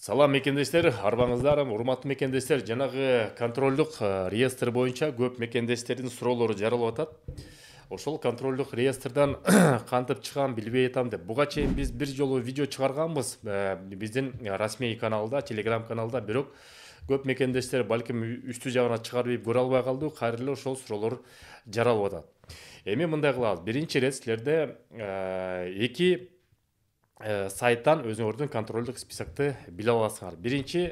Салам мекендештер, арбаңыздар, урматтуу мекендештер, жанагы контролдук реестр боюнча көп мекендештердин суроолору жаралып атат. Ошол контролдук реестрден кантип чыгам билбей атам деп. Буга чейин биз бир жолу видео чыгарганбыз биздин расмий каналда, телеграм каналда, бирок көп мекендештер балким үстү жагына чыгарып көрө албай калды, кайра эле ошол суроолор жаралып атат. Эми мындай кылабыз. Биринчи ирет силерде эки сайттан өзүңөрдүн контролдук списокты биле аласыңар. Биринчи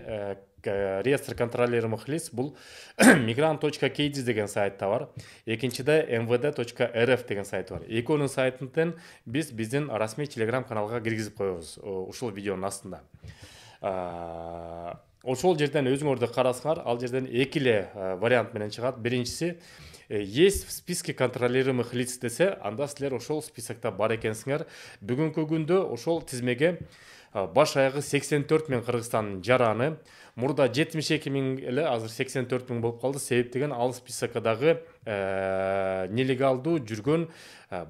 реестр контролируемых лиц бул migrant.kz деген сайтта бар. Экинчиде mvd.rf деген сайт бар. Экөөнүн сайтынын биздин расмий телеграм каналга киргизип коебуз ушул видеонун астында. Ошол жерден өзүңөрдү карасыңар, ал жерден эки эле вариант менен чыгат. Биринчиси есть в списке контролируемых лиц десе, анда силер ошол списокто бар экенсиңер. Бүгүнкү күндө ошол тизмеге баш аягы 84 000 Кыргызстандын жараны, мурда 72 000 эле, азыр 84 000 болуп калды. Себеп деген ал списокдагы нелегалдуу жүргөн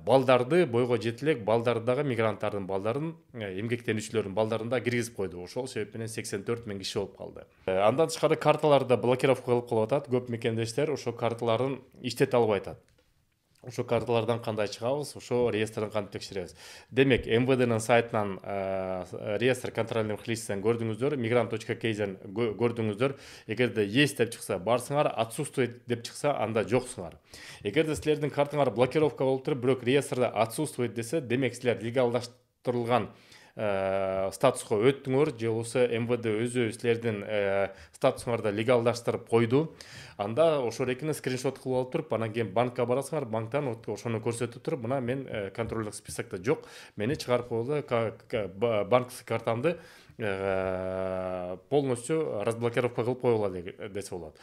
балдарды, бойго жетилек балдарды дагы, мигранттардын балдарын, эмгектенүүчүлөрдүн балдарын да киргизип койду. Ошол себеп менен 84 000 киши болуп калды. Андан тышкары карталарды блокировка кылып коюп атат. Көп мекендештер ошо карталарын иштете албай атат. Ошо карталардан кандай чыгабыз, ошо реестрден кантип текшеребиз. Демек, МВДнын сайтынан реестр контролируемых лицтен көрдүңүздөр, migrant.kz'ден көрдүңүздөр. Эгерде есть деп чыкса барсыңар, отсутствует деп чыкса анда жоксуңар. Эгерде силердин картаңар блокировка болуп туруп, бирок реестрде отсутствует десе, демек силер легалдаштырылган статуска өттүңөр, же болбосо МВД өзү силердин статусуңарды легалдаштырып койду. Анда ошол экини скриншот кылып алып туруп, анан кийин банкка барасыңар, банктан ошону көрсөтүп туруп, мына мен контролдук списокто жок, мени чыгарып койду, банковский картамды полностью разблокировка кылып койгула десе болот.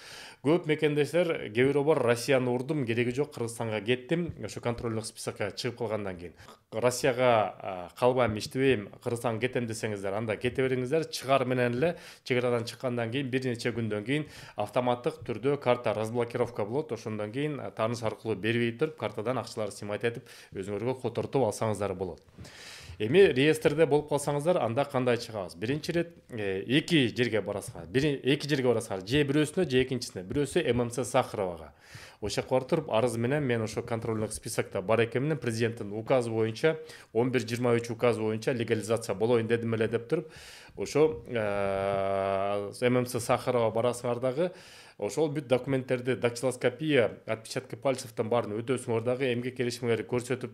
Көп мекендештер кээ бирөө бар, Россияны урдум, кереги жок, Кыргызстанга кеттим, ошо контролдук списокко чыгып калгандан кийин. Россияга калбайм, иштебейм, Кыргызстанга кетем десеңиздер, анда кете бериңиздер. Чыгар менен эле чек арадан чыккандан кийин бир нече күндөн кийин автоматтык түрдө карта разблокировка болот. Ошондон кийин тааныш аркылуу бербей туруп, картадан акчаларды снимать этип өзүңөргө котортуп алсаңыздар болот. Эми реестрде болуп калсаңыздар, анда кандай чыгабыз? Биринчи ирет эки жерге барасыңар. Эки жерге барасыңар, же бирөөсүнө, же экинчисине. Бирөөсү ММЦ Сахаровага. Ошол жака барып туруп, арыз менен мен ошо контролдук списокто бар экенмин, президенттин указы боюнча, 1123 указы боюнча легализация болоюн дедим эле деп туруп, ошо ММЦ Сахарова барасыңар дагы, ошол бүт документтерди, дактилоскопия, отпечатки пальцевтен баарын өтөсүңөр дагы, эмгек келишимиңерди көрсөтүп,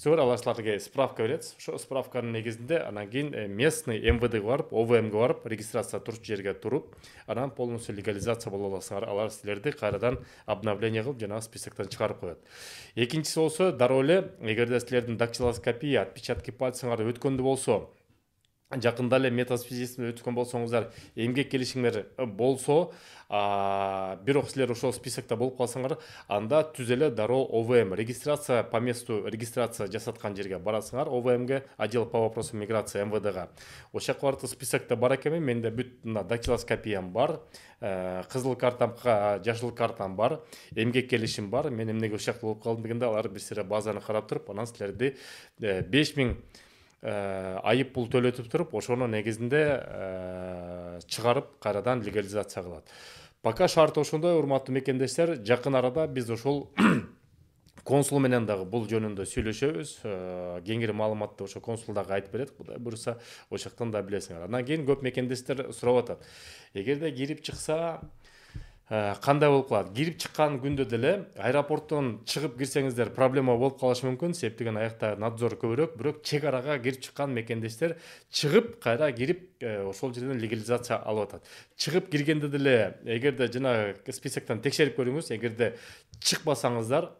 алар силерге справка берет. Ошо справканын негизинде анан кийин местный МВДге барып, ОВМге барып, регистрация турчу жерге туруп, анан полностью легализация боло аласыңар. Алар силерди кайрадан обновление кылып, жанагы списоктон чыгарып коет. Экинчиси болсо, дароо эле, эгерде силердин дактилоскопия, отпечатки пальцыңар өткөндө болсо, жакында эле метасвидетельство өткөн болсоңуздар, эмгек келишиңер болсо, бирок силер ошол списокто болуп калсаңар, анда түз эле дароо ОВМ, регистрация по месту регистрация жасаткан жерге барасыңар, ОВМге, отдел по вопросам миграции МВДга. Ошол жака барып списокто бар экенмин, менде бүт дактилоскопиям бар, кызыл картам, жашыл картам бар, эмгек келишим бар. Мен эмнеге ошол жакта болуп калдым дегенде, алар бир сыйра базаны карап туруп, анан силерди 5000 айып пул төлөтүп туруп, ошонун негизинде чыгарып кайрадан легализация кылат. Пока шарт ошондой, урматтуу мекендештер. Жакын арада биз ошол консул менен дагы бул жөнүндө сүйлөшөбүз. Кеңири маалыматты ошо консул дагы айтып берет, Кудай буюрса, ошол жактан да билесиңер. Андан кийин көп мекендештер сурап атат. Эгерде кирип чыкса, кандай болуп калат? Кирип чыккан күндө деле аэропорттон чыгып кирсеңиздер проблема болуп калышы мүмкүн. Себеп деген аякта надзор көбүрөөк, бирок чек арага кирип чыккан мекендештер чыгып кайра кирип ошол жерден легализация алып атат. Чыгып киргенде деле, эгерде жана списоктон текшерип көрүңүз, эгерде чыкпасаңыздар,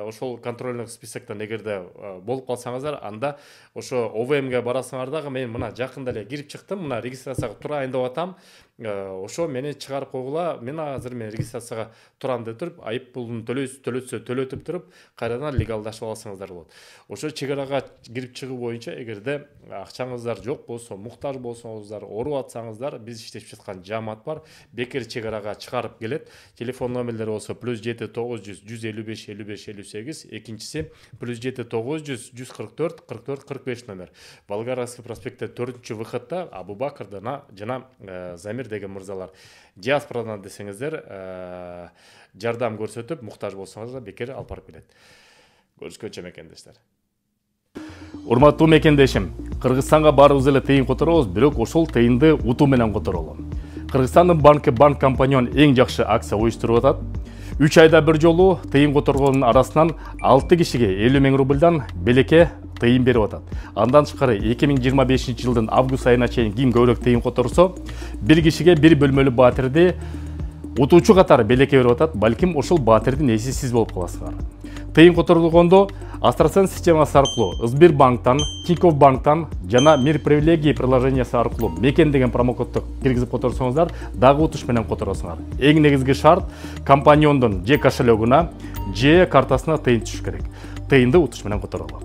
ошол контрольдук списоктон эгерде болуп калсаңыздар, анда ошо ОВМге барасыңар дагы, мен мына жакында эле кирип чыктым, мына регистрацияга турайын деп атам, ошо мени чыгарып койгула. Мен азыр регистрацияга турам деп туруп, айып пулун төлөтүп туруп, кайрадан легалдашып алсаңыздар болот. Ошо чек арага кирип чыгуу боюнча эгерде акчаңыздар жок болсо, муктаж болсоңуздар, ооруп атсаңыздар, биз иштешип жаткан жаамат бар. Бекер чек арага чыгарып келет. Телефон номерлери болсо +7 900 155 55 58, экинчиси +7 900 144 44 45 номер. Волгаровский проспектте 4-выходта Абубакыр жана Замир деген мырзалар диаспорадан десеңиздер жардам көрсөтүп, муктаж болсоңуздар бекер алып барып келет. Көрүшкөнчө мекендештер. Урматтуу мекендешим, Кыргызстанга барыбыз эле тыйын которобуз, бирок ошол тыйынды утуу менен которолу. Кыргызстандын банк компаньон эң жакшы акция уюштуруп атат. 3 айда бир жолу тыйын которгондун арасынан 6 кишиге 50 000 рубльдан белекке тыйын берип атат. Андан тышкары 2025 жылдын август айына чейин ким көбүрөөк тыйын которсо, бир кишиге бир бөлмөлүү батирди утуучу катары белекке берип атат. Балким ошол батирдин ээси сиз болуп каласыңар. Тыйын которулгондо Астрасен системасы аркылуу Сбербанктан, Тинькофф банктан жана Мир привилегии приложениясы аркылуу мекен деген промокодду киргизип которсоңуздар, дагы утуш менен которосуңар. Эң негизги шарт компаньондун же кошелегуна, же картасына тыйын түшүш керек. Тыйынды утуш менен которолу.